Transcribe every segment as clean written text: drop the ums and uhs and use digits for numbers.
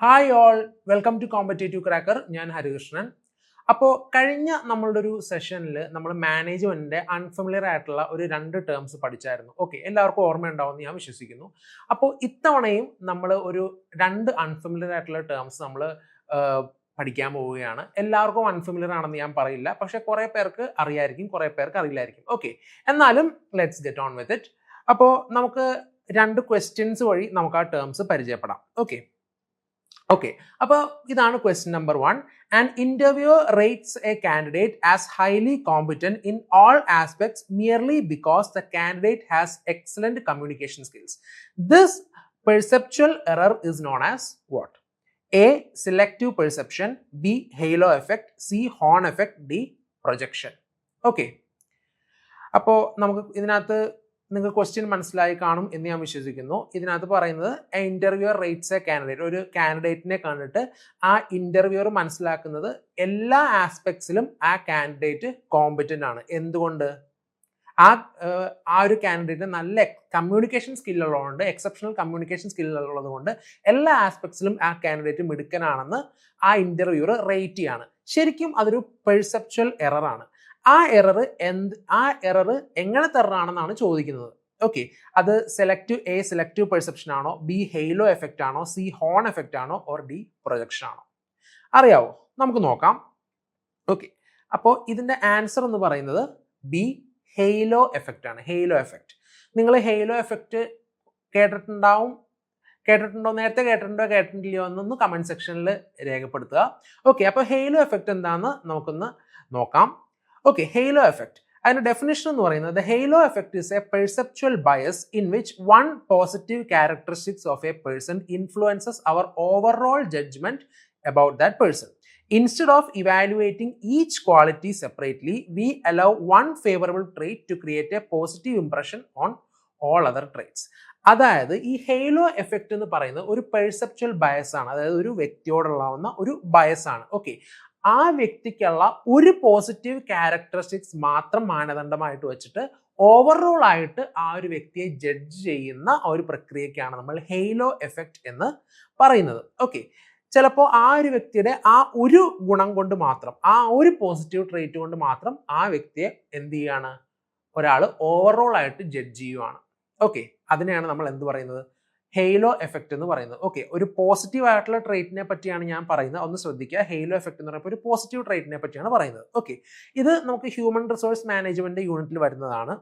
Hi all, welcome to competitive cracker. ഞാൻ ഹരികൃഷ്ണൻ. അപ്പോൾ കഴിഞ്ഞ നമ്മളുടെ ഒരു സെഷനിൽ നമ്മൾ മാനേജ്മെന്റിന്റെ അൺഫെമിലിയർ ആയിട്ടുള്ള ഒരു 2 ടേംസ് പഠിച്ചായിരുന്നു. ഓക്കെ, എല്ലാവർക്കും ഓർമ്മയുണ്ടാവുമെന്ന് ഞാൻ വിശ്വസിക്കുന്നു. അപ്പോൾ ഇത്തവണയും നമ്മൾ ഒരു 2 അൺഫെമിലിയർ ആയിട്ടുള്ള ടേംസ് നമ്മൾ പഠിക്കാൻ പോവുകയാണ്. എല്ലാവർക്കും അൺഫെമിലിയർ ആണെന്ന് ഞാൻ പറയില്ല, പക്ഷെ കുറെ പേർക്ക് അറിയായിരിക്കും, കുറെ പേർക്ക് അറിയില്ലായിരിക്കും. ഓക്കെ, എന്നാലും let's get on with it. അപ്പോൾ നമുക്ക് 2 ക്വസ്റ്റ്യൻസ് വഴി നമുക്ക് ആ ടേംസ് പരിചയപ്പെടാം. ഓക്കെ, അപ്പോൾ ഇതാണ് question number 1. An interviewer rates a candidate as highly competent in all aspects merely because the candidate has excellent communication skills. This perceptual error is known as what? A. Selective perception. B. Halo effect. C. Horn effect. D. Projection. Okay. അപ്പോൾ നമുക്ക് ഇതിനകത്ത് നിങ്ങൾക്ക് question മനസ്സിലായി കാണും എന്ന് ഞാൻ വിശ്വസിക്കുന്നു. ഇതിനകത്ത് പറയുന്നത് ഇന്റർവ്യൂവർ റേറ്റ്സ് എ കാൻഡിഡേറ്റ്. ഒരു കാൻഡിഡേറ്റിനെ കണ്ടിട്ട് ആ ഇന്റർവ്യൂവർ മനസ്സിലാക്കുന്നത് എല്ലാ ആസ്പെക്ട്സിലും ആ കാൻഡിഡേറ്റ് കോമ്പറ്റന്റ് ആണ്. എന്തുകൊണ്ട്? ആ ഒരു കാൻഡിഡേറ്റ് നല്ല കമ്മ്യൂണിക്കേഷൻ സ്കില്ലുള്ളതുകൊണ്ട്, എക്സെപ്ഷണൽ കമ്മ്യൂണിക്കേഷൻ സ്കില്ലുള്ളത് കൊണ്ട് എല്ലാ ആസ്പെക്ട്സിലും ആ കാൻഡിഡേറ്റ് മിടുക്കനാണെന്ന് ആ ഇന്റർവ്യൂവർ റേറ്റ് ചെയ്യാണ്. ശരിക്കും അതൊരു പെർസെപ്ച്വൽ എറർ ആണ്. ആ എറർ എങ്ങനത്തെ എററാണെന്നാണ് ചോദിക്കുന്നത്. ഓക്കെ, അത് സെലക്റ്റീവ് പെർസെപ്ഷൻ ആണോ, ബി ഹെയ്ലോ എഫക്റ്റ് ആണോ, സി ഹോൺ എഫക്റ്റ് ആണോ, ഓർ ഡി പ്രൊജക്ഷൻ ആണോ? അറിയാവോ? നമുക്ക് നോക്കാം. ഓക്കെ, അപ്പോൾ ഇതിന്റെ ആൻസർ എന്ന് പറയുന്നത് ബി ഹെയ്ലോ എഫക്റ്റ് ആണ്. ഹെയ്ലോ എഫക്റ്റ്, നിങ്ങൾ ഹെയ്ലോ എഫക്റ്റ് കേട്ടിട്ടുണ്ടോ? നേരത്തെ കേട്ടിട്ടില്ലയോ എന്നൊന്ന് കമന്റ് സെക്ഷനിൽ രേഖപ്പെടുത്തുക. ഓക്കെ, അപ്പോൾ ഹെയ്ലോ എഫക്റ്റ് എന്താണെന്ന് നമുക്കൊന്ന് നോക്കാം. ഓക്കെ, ഹെയ്ലോ എഫക്റ്റ്, അതിന്റെ ഡെഫിനിഷൻ എന്ന് പറയുന്നത് the halo effect is a perceptual bias in which one positive characteristics of a person influences our overall judgment about that person. Instead of evaluating each quality separately, we allow one favorable trait to create a positive impression on all other traits. അതായത് ഈ halo effect എന്ന് പറയുന്നത് ഒരു perceptual bias ആണ്. അതായത് ഒരു വ്യക്തിയോടുള്ള ഒരു bias ആണ്. ഓക്കെ, ആ വ്യക്തിക്കുള്ള ഒരു പോസിറ്റീവ് ക്യാരക്ടറിസ്റ്റിക്സ് മാത്രം മാനദണ്ഡമായിട്ട് വെച്ചിട്ട് ഓവറോൾ ആയിട്ട് ആ ഒരു വ്യക്തിയെ ജഡ്ജ് ചെയ്യുന്ന ഒരു പ്രക്രിയക്കാണ് നമ്മൾ ഹെയ്ലോ എഫക്റ്റ് എന്ന് പറയുന്നത്. ഓക്കെ, ചിലപ്പോൾ ആ ഒരു വ്യക്തിയുടെ ആ ഒരു ഗുണം കൊണ്ട് മാത്രം, ആ ഒരു പോസിറ്റീവ് ട്രേറ്റ് കൊണ്ട് മാത്രം ആ വ്യക്തിയെ എന്ത് ചെയ്യാണ്, ഒരാൾ ഓവറോൾ ആയിട്ട് ജഡ്ജ് ചെയ്യുവാണ്. ഓക്കെ, അതിനെയാണ് നമ്മൾ എന്ത് പറയുന്നത്, ഹെയ്ലോ എഫക്റ്റ് എന്ന് പറയുന്നത്. ഓക്കെ, ഒരു പോസിറ്റീവ് ആയിട്ടുള്ള ട്രേറ്റിനെ പറ്റിയാണ് ഞാൻ പറയുന്നത്, ഒന്ന് ശ്രദ്ധിക്കുക. ഹെയ്ലോ എഫക്റ്റ് എന്ന് പറയുമ്പോൾ ഒരു പോസിറ്റീവ് ട്രേറ്റിനെ പറ്റിയാണ് പറയുന്നത്. ഓക്കെ, ഇത് നമുക്ക് ഹ്യൂമൻ റിസോഴ്സ് മാനേജ്മെന്റ് യൂണിറ്റിൽ വരുന്നതാണ്.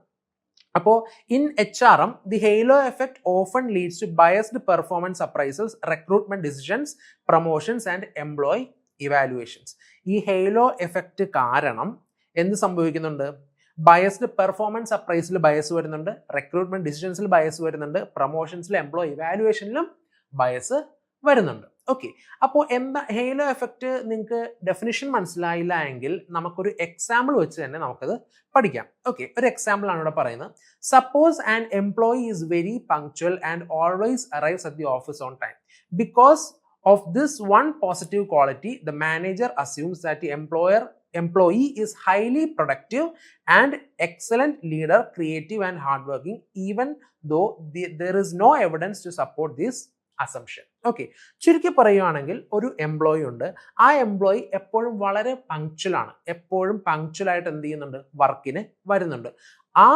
അപ്പോൾ in HRM the halo effect often leads to biased performance appraisals, recruitment decisions, promotions and employee evaluations. ഈ ഹെയ്ലോ എഫക്റ്റ് കാരണം എന്ത് സംഭവിക്കുന്നുണ്ട്? ബയസ്ഡ് പെർഫോമൻസ് അപ്രൈസിൽ ബയസ് വരുന്നുണ്ട്, റിക്രൂട്ട്മെന്റ് ഡിസിഷൻസിൽ ബയസ് വരുന്നുണ്ട്, പ്രൊമോഷൻസിൽ എംപ്ലോയി ഇവാലുവേഷനിലും ബയസ് വരുന്നുണ്ട്. ഓക്കെ, അപ്പോൾ എന്താ ഹെയ്ലോ എഫക്റ്റ്? നിങ്ങൾക്ക് ഡെഫിനിഷൻ മനസ്സിലായില്ല എങ്കിൽ നമുക്കൊരു എക്സാമ്പിൾ വെച്ച് തന്നെ നമുക്കത് പഠിക്കാം. ഓക്കെ, ഒരു എക്സാമ്പിൾ ആണ് ഇവിടെ പറയുന്നത്. Suppose an employee is very punctual and always arrives at the office on time. Because of this one positive quality the manager assumes that the employee is highly productive and excellent leader, creative and hardworking, even though there is no evidence to support this assumption. Okay, ചുരുക്കി പറയുകയാണെങ്കിൽ ഒരു employee ഉണ്ട്. ആ employee എപ്പോഴും വളരെ punctual ആണ്, എപ്പോഴും punctual ആയിട്ട് എന്ത് ചെയ്യുന്നുണ്ട്, വർക്കിന് വരുന്നുണ്ട്. ആ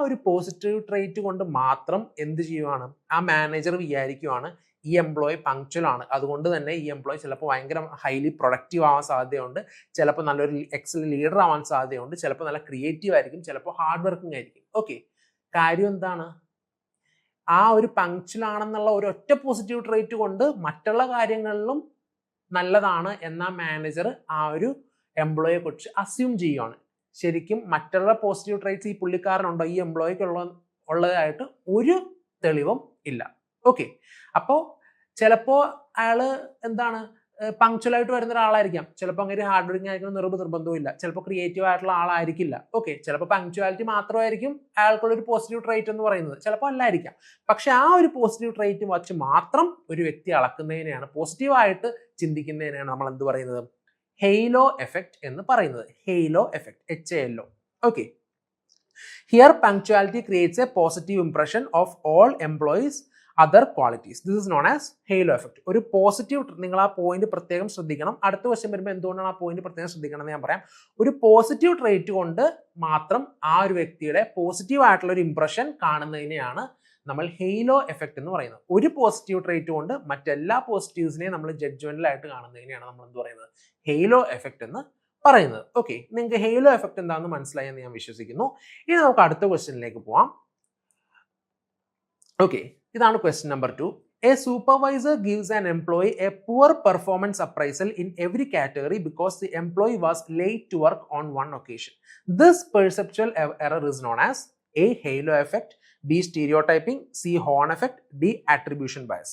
ഒരു പോസിറ്റീവ് ട്രേറ്റ് കൊണ്ട് മാത്രം എന്ത് ചെയ്യുവാണ്, ആ മാനേജർ വിചാരിക്കുവാണ് ഈ എംപ്ലോയി പങ്ക്ച്വൽ ആണ്, അതുകൊണ്ട് തന്നെ ഈ എംപ്ലോയി ചിലപ്പോൾ ഭയങ്കര ഹൈലി പ്രൊഡക്റ്റീവ് ആവാൻ സാധ്യതയുണ്ട്, ചിലപ്പോൾ നല്ലൊരു എക്സലന്റ് ലീഡർ ആവാൻ സാധ്യതയുണ്ട്, ചിലപ്പോൾ നല്ല ക്രിയേറ്റീവ് ആയിരിക്കും, ചിലപ്പോൾ ഹാർഡ് വർക്കിംഗ് ആയിരിക്കും. ഓക്കെ, കാര്യം എന്താണ്? ആ ഒരു പങ്ക്ച്വൽ ആണെന്നുള്ള ഒരു ഒറ്റ പോസിറ്റീവ് ട്രേറ്റ് കൊണ്ട് മറ്റുള്ള കാര്യങ്ങളിലും നല്ലതാണ് എന്ന മാനേജർ ആ ഒരു എംപ്ലോയിയെ കുറിച്ച് അസ്യൂം ചെയ്യുകയാണ്. ശരിക്കും മറ്റുള്ള പോസിറ്റീവ് ട്രേറ്റ്സ് ഈ പുള്ളിക്കാരനുണ്ടോ, ഈ എംപ്ലോയിക്ക് ഉള്ളതായിട്ട് ഒരു തെളിവും ഇല്ല. ഓക്കെ, അപ്പോൾ ചിലപ്പോൾ അയാള് എന്താണ്, പങ്ക്ച്വൽ ആയിട്ട് വരുന്ന ഒരാളായിരിക്കാം, ചിലപ്പോൾ അങ്ങനെ ഹാർഡ് വർക്കിംഗ് ആയിരിക്കണം നിർബന്ധവും ഇല്ല, ചിലപ്പോൾ ക്രിയേറ്റീവ് ആയിട്ടുള്ള ആളായിരിക്കില്ല. ഓക്കെ, ചിലപ്പോൾ പങ്ക്ച്വാലിറ്റി മാത്രമായിരിക്കും അയാൾക്കുള്ള ഒരു പോസിറ്റീവ് ട്രേറ്റ് എന്ന് പറയുന്നത്, ചിലപ്പോൾ അല്ലായിരിക്കാം. പക്ഷെ ആ ഒരു പോസിറ്റീവ് ട്രേറ്റ് വച്ച് മാത്രം ഒരു വ്യക്തി അളക്കുന്നതിനെയാണ്, പോസിറ്റീവായിട്ട് ചിന്തിക്കുന്നതിനെയാണ് നമ്മൾ എന്ത് പറയുന്നത്, ഹെയ്ലോ എഫക്റ്റ് എന്ന് പറയുന്നത്. Halo effect, HALO. Okay, here punctuality creates a positive impression of all employees other qualities. This is known as halo effect. ഒരു പോസിറ്റീവ്, നിങ്ങൾ ആ പോയിന്റ് പ്രത്യേകം ശ്രദ്ധിക്കണം. അടുത്ത ക്വസ്റ്റ്യൻ വരുമ്പോൾ എന്തുകൊണ്ടാണ് ആ പോയിന്റ് പ്രത്യേകം ശ്രദ്ധിക്കണം എന്ന് ഞാൻ പറയാം. ഒരു പോസിറ്റീവ് ട്രേറ്റ് കൊണ്ട് മാത്രം ആ ഒരു വ്യക്തിയുടെ പോസിറ്റീവ് ആയിട്ടുള്ള ഒരു ഇംപ്രഷൻ കാണുന്നതിനെയാണ് നമ്മൾ ഹെയ്ലോ എഫക്റ്റ് എന്ന് പറയുന്നത്. ഒരു പോസിറ്റീവ് ട്രേറ്റ് കൊണ്ട് മറ്റെല്ലാ പോസിറ്റീവ്സിനെയും നമ്മൾ ജഡ്ജ്മെന്റലായിട്ട് കാണുന്നതിനെയാണ് നമ്മൾ എന്ത് പറയുന്നത്, ഹെയ്ലോ എഫക്റ്റ് എന്ന് പറയുന്നത്. ഓക്കെ, നിങ്ങൾക്ക് ഹെയ്ലോ എഫക്റ്റ് എന്താണെന്ന് മനസ്സിലായി എന്ന് ഞാൻ വിശ്വസിക്കുന്നു. ഇനി നമുക്ക് അടുത്ത ക്വസ്റ്റ്യനിലേക്ക് പോവാം. ഓക്കെ, ഇതാണ് question number 2. A supervisor gives an employee a poor performance appraisal in every category because the employee was late to work on one occasion. This perceptual error is known as A. Halo effect, B. Stereotyping, C. Horn effect, D. Attribution bias.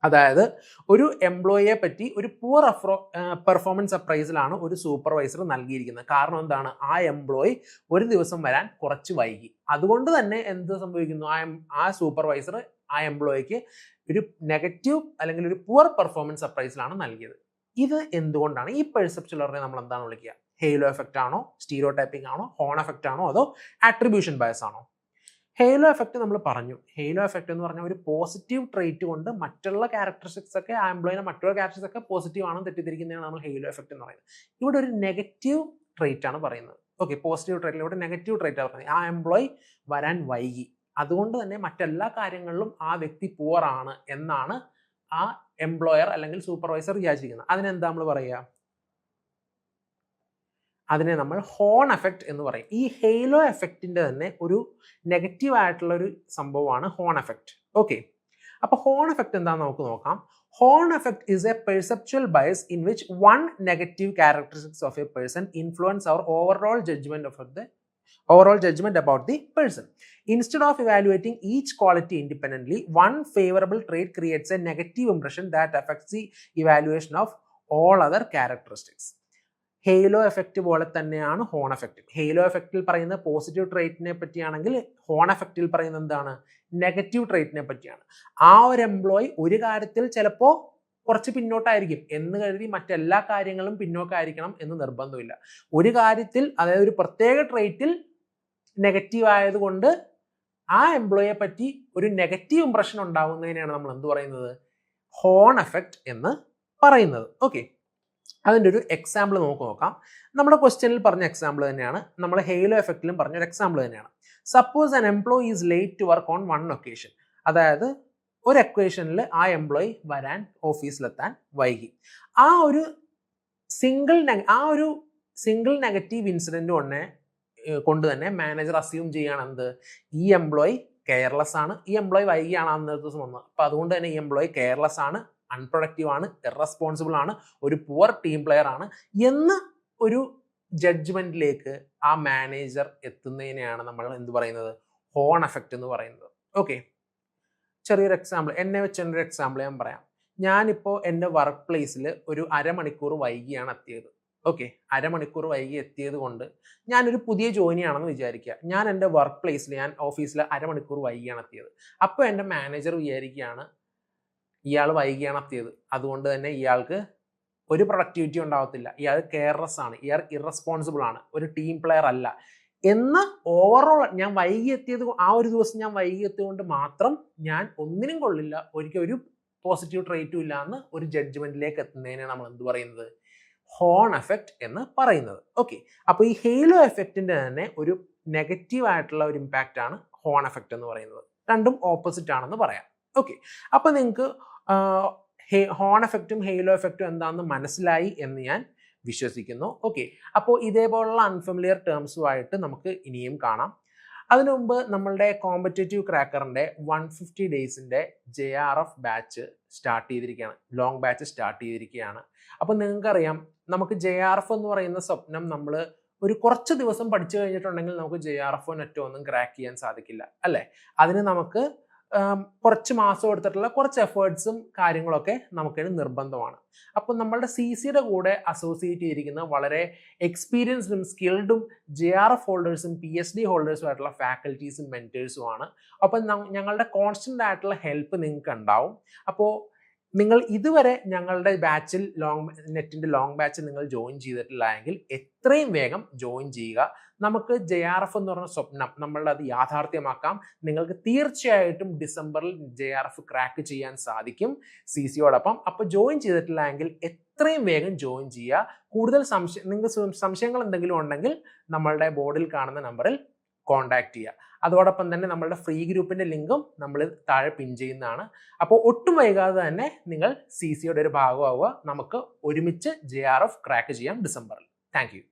അതായത് ഒരു എംപ്ലോയിയെ പറ്റി ഒരു poor performance അപ്രൈസലാണ് ഒരു supervisor നൽകിയിരിക്കുന്നത്. കാരണം എന്താണ്, ആ employee ഒരു ദിവസം വരാൻ കുറച്ച് വൈകി. അതുകൊണ്ട് തന്നെ എന്ത് സംഭവിക്കുന്നു, ആ സൂപ്പർവൈസർ ആ എംപ്ലോയിക്ക് ഒരു നെഗറ്റീവ് അല്ലെങ്കിൽ ഒരു പുവർ പെർഫോമൻസ് അപ്രൈസലാണ് നൽകിയത്. ഇത് എന്തുകൊണ്ടാണ്? ഈ പെർസെപ്ച്വൽ എററിനെ നമ്മൾ എന്താണ് വിളിക്കുക? ഹെയ്ലോ എഫക്റ്റ് ആണോ, സ്റ്റീരിയോടൈപ്പിംഗ് ആണോ, ഹോൺ എഫക്റ്റ് ആണോ, അതോ ആട്രിബ്യൂഷൻ ബയസ് ആണോ? ഹെയ്ലോ എഫക്റ്റ് നമ്മൾ പറഞ്ഞു. ഹെയ്ലോ എഫക്റ്റ് എന്ന് പറഞ്ഞാൽ ഒരു പോസിറ്റീവ് ട്രേറ്റ് കൊണ്ട് മറ്റുള്ള ക്യാരക്ടറിസ്റ്റിക്സ് ഒക്കെ ആ എംപ്ലോയിനെ മറ്റുള്ള ക്യാരക്ടറിസ്റ്റിക്സ് ഒക്കെ പോസിറ്റീവ് ആണെന്ന് തെറ്റിദ്ധരിക്കുന്നതാണ് നമ്മൾ ഹെയ്ലോ എഫക്റ്റ് എന്ന് പറയുന്നത്. ഇവിടെ ഒരു നെഗറ്റീവ് ട്രേറ്റ് ആണ് പറയുന്നത്. ഓക്കെ, പോസിറ്റീവ് ട്രേറ്റിൽ ഇവിടെ നെഗറ്റീവ് ട്രേറ്റ് ആണ് പറയുന്നത്. ആ എംപ്ലോയി വരാൻ വൈകി, അതുകൊണ്ട് തന്നെ മറ്റെല്ലാ കാര്യങ്ങളിലും ആ വ്യക്തി പുവർ ആണ് എന്നാണ് ആ എംപ്ലോയർ അല്ലെങ്കിൽ സൂപ്പർവൈസർ വിചാരിച്ചിരിക്കുന്നത്. അതിനെന്താ നമ്മൾ പറയുക? അതിനെ നമ്മൾ ഹോൺ എഫക്റ്റ് എന്ന് പറയും. ഈ ഹെയ്ലോ എഫക്റ്റിന്റെ തന്നെ ഒരു നെഗറ്റീവ് ആയിട്ടുള്ള ഒരു സംഭവമാണ് ഹോൺ എഫക്റ്റ്. ഓക്കെ, അപ്പൊ ഹോൺ എഫക്റ്റ് എന്താണെന്ന് നമുക്ക് നോക്കാം. Horn effect is a perceptual bias in which one negative characteristics of a person influence our overall judgment about the person. Instead of evaluating each quality independently, one favorable trait creates a negative impression that affects the evaluation of all other characteristics. Halo effect പോലെ തന്നെയാണ് horn effect. ഹെയ്ലോ എഫക്റ്റിൽ പറയുന്ന positive ട്രേറ്റിനെ പറ്റിയാണെങ്കിൽ horn എഫക്റ്റിൽ പറയുന്നത് എന്താണ്? Negative ട്രേറ്റിനെ പറ്റിയാണ്. ആ ഒരു എംപ്ലോയി ഒരു കാര്യത്തിൽ ചിലപ്പോൾ കുറച്ച് പിന്നോട്ടായിരിക്കും എന്ന് കരുതി മറ്റെല്ലാ കാര്യങ്ങളും പിന്നോക്കായിരിക്കണം എന്ന് നിർബന്ധമില്ല. ഒരു കാര്യത്തിൽ, അതായത് ഒരു പ്രത്യേക ട്രേറ്റിൽ നെഗറ്റീവ് ആയതുകൊണ്ട് ആ എംപ്ലോയിയെ പറ്റി ഒരു നെഗറ്റീവ് ഇംപ്രഷൻ ഉണ്ടാകുന്നതിനെയാണ് നമ്മൾ എന്ത് പറയുന്നത്? ഹോൺ എഫക്റ്റ് എന്ന് പറയുന്നത്. ഓക്കെ, അതിൻ്റെ ഒരു എക്സാമ്പിൾ നമുക്ക് നോക്കാം. നമ്മുടെ ക്വസ്റ്റ്യനിൽ പറഞ്ഞ എക്സാമ്പിൾ തന്നെയാണ്, നമ്മൾ ഹെയ്ലോ എഫക്റ്റിലും പറഞ്ഞ ഒരു എക്സാമ്പിൾ തന്നെയാണ്. Suppose an employee is late to work on one occasion. അതായത് ഒരു ഒക്കേഷനിൽ ആ എംപ്ലോയി വരാൻ, ഓഫീസിലെത്താൻ വൈകി. ആ ഒരു സിംഗിൾ നെഗറ്റീവ് ഇൻസിഡന്റ് കൊണ്ട് തന്നെ മാനേജർ അസ്യൂം ചെയ്യാണ് എന്ത്, ഈ എംപ്ലോയി കെയർലെസ് ആണ്, ഈ എംപ്ലോയി വൈകിയാണ് അന്നത്തെ ദിവസം വന്നത്, അപ്പൊ അതുകൊണ്ട് തന്നെ ഈ എംപ്ലോയി കെയർലെസ് ആണ്, അൺപ്രൊഡക്റ്റീവ് ആണ്, ഇറസ്പോൺസിബിൾ ആണ്, ഒരു പുവർ ടീം പ്ലെയർ ആണ് എന്ന ഒരു ജഡ്ജ്മെന്റിലേക്ക് ആ മാനേജർ എത്തുന്നതിനെയാണ് നമ്മൾ എന്ത് പറയുന്നത്? ഹോൺ എഫക്റ്റ് എന്ന് പറയുന്നത്. ഓക്കെ, ചെറിയൊരു എക്സാമ്പിൾ, എന്നെ വെച്ചൊരു എക്സാമ്പിൾ ഞാൻ പറയാം. ഞാനിപ്പോൾ എൻ്റെ വർക്ക് പ്ലേസിൽ ഒരു അരമണിക്കൂർ വൈകിയാണ് എത്തിയത്. ഓക്കെ, അരമണിക്കൂർ വൈകി എത്തിയത് കൊണ്ട് ഞാനൊരു പുതിയ ജോയിനിയാണെന്ന് വിചാരിക്കുക. ഞാൻ എൻ്റെ വർക്ക് പ്ലേസിൽ, ഞാൻ ഓഫീസിൽ അരമണിക്കൂർ വൈകിയാണ് എത്തിയത്. അപ്പോൾ എൻ്റെ മാനേജർ വിചാരിക്കുകയാണ് ഇയാൾ വൈകിയാണ് എത്തിയത്, അതുകൊണ്ട് തന്നെ ഇയാൾക്ക് ഒരു പ്രൊഡക്ടിവിറ്റി ഉണ്ടാവത്തില്ല, ഇയാൾ കെയർലെസ് ആണ്, ഇയാൾ ഇറസ്പോൺസിബിൾ ആണ്, ഒരു ടീം പ്ലെയർ അല്ല എന്ന ഓവറോൾ ഞാൻ വൈകി എത്തിയത്, ആ ഒരു ദിവസം ഞാൻ വൈകി എത്തിയതുകൊണ്ട് മാത്രം ഞാൻ ഒന്നിനും കൊള്ളില്ല, ഒരിക്കലും ഒരു പോസിറ്റീവ് ട്രേറ്റും ഇല്ല എന്ന് ഒരു ജഡ്ജ്മെന്റിലേക്ക് എത്തുന്നതിനാണ് നമ്മൾ എന്ത് പറയുന്നത്? ഹോൺ എഫക്റ്റ് എന്ന് പറയുന്നത്. ഓക്കെ, അപ്പോൾ ഈ ഹെയ്ലോ എഫക്റ്റിന്റെ തന്നെ ഒരു നെഗറ്റീവ് ആയിട്ടുള്ള ഒരു ഇമ്പാക്റ്റ് ആണ് ഹോൺ എഫക്റ്റ് എന്ന് പറയുന്നത്. രണ്ടും ഓപ്പോസിറ്റ് ആണെന്ന് പറയാം. ഓക്കെ, അപ്പൊ നിങ്ങൾക്ക് ഹോൺ എഫക്റ്റും ഹെയ്ലോ എഫക്റ്റും എന്താണെന്ന് മനസ്സിലായി എന്ന് ഞാൻ വിശ്വസിക്കുന്നു. ഓക്കെ, അപ്പോൾ ഇതേപോലുള്ള അൺഫെമിലിയർ ടേംസുമായിട്ട് നമുക്ക് ഇനിയും കാണാം. അതിനു മുമ്പ് നമ്മളുടെ കോമ്പറ്റേറ്റീവ് ക്രാക്കറിന്റെ 150 ഡേയ്സിന്റെ JRF ബാച്ച് സ്റ്റാർട്ട് ചെയ്തിരിക്കുകയാണ്, ലോങ് ബാച്ച് സ്റ്റാർട്ട് ചെയ്തിരിക്കുകയാണ്. അപ്പോൾ നിങ്ങൾക്കറിയാം, നമുക്ക് JRF എന്ന് പറയുന്ന സ്വപ്നം നമ്മൾ ഒരു കുറച്ച് ദിവസം പഠിച്ചു കഴിഞ്ഞിട്ടുണ്ടെങ്കിൽ നമുക്ക് JRF നെറ്റോ ഒന്നും ക്രാക്ക് ചെയ്യാൻ സാധിക്കില്ല, അല്ലേ? അതിന് നമുക്ക് കുറച്ച് മാസം എടുത്തിട്ടുള്ള കുറച്ച് എഫേർട്സും കാര്യങ്ങളൊക്കെ നമുക്ക് നിർബന്ധമാണ്. അപ്പോൾ നമ്മളുടെ CCയുടെ കൂടെ അസോസിയേറ്റ് ചെയ്തിരിക്കുന്ന വളരെ എക്സ്പീരിയൻസ്ഡും സ്കിൽഡും JRF ഹോൾഡേഴ്സും PhD ഹോൾഡേഴ്സും ആയിട്ടുള്ള ഫാക്കൽറ്റീസും മെന്റേഴ്സും ആണ്. അപ്പം ഞങ്ങളുടെ കോൺസ്റ്റന്റ് ആയിട്ടുള്ള ഹെൽപ്പ് നിങ്ങൾക്ക് ഉണ്ടാവും. അപ്പോൾ നിങ്ങൾ ഇതുവരെ ഞങ്ങളുടെ ബാച്ചിൽ നെറ്റിന്റെ ലോങ് ബാച്ചിൽ നിങ്ങൾ ജോയിൻ ചെയ്തിട്ടില്ല എങ്കിൽ എത്രയും വേഗം ജോയിൻ ചെയ്യുക. നമുക്ക് JRF എന്ന് പറഞ്ഞ സ്വപ്നം നമ്മളുടെ അത് യാഥാർത്ഥ്യമാക്കാം. നിങ്ങൾക്ക് തീർച്ചയായിട്ടും ഡിസംബറിൽ JRF ക്രാക്ക് ചെയ്യാൻ സാധിക്കും CCയോടൊപ്പം. അപ്പോൾ ജോയിൻ ചെയ്തിട്ടില്ലെങ്കിൽ എത്രയും വേഗം ജോയിൻ ചെയ്യുക. കൂടുതൽ നിങ്ങൾക്ക് സംശയങ്ങൾ എന്തെങ്കിലും ഉണ്ടെങ്കിൽ നമ്മളുടെ ബോർഡിൽ കാണുന്ന നമ്പറിൽ കോൺടാക്ട് ചെയ്യുക. അതോടൊപ്പം തന്നെ നമ്മളുടെ ഫ്രീ ഗ്രൂപ്പിന്റെ ലിങ്കും നമ്മൾ താഴെ പിൻ ചെയ്യുന്നതാണ്. അപ്പോൾ ഒട്ടും വൈകാതെ തന്നെ നിങ്ങൾ CCയുടെ ഒരു ഭാഗമാവുക. നമുക്ക് ഒരുമിച്ച് JRF ക്രാക്ക് ചെയ്യാം ഡിസംബറിൽ. Thank you.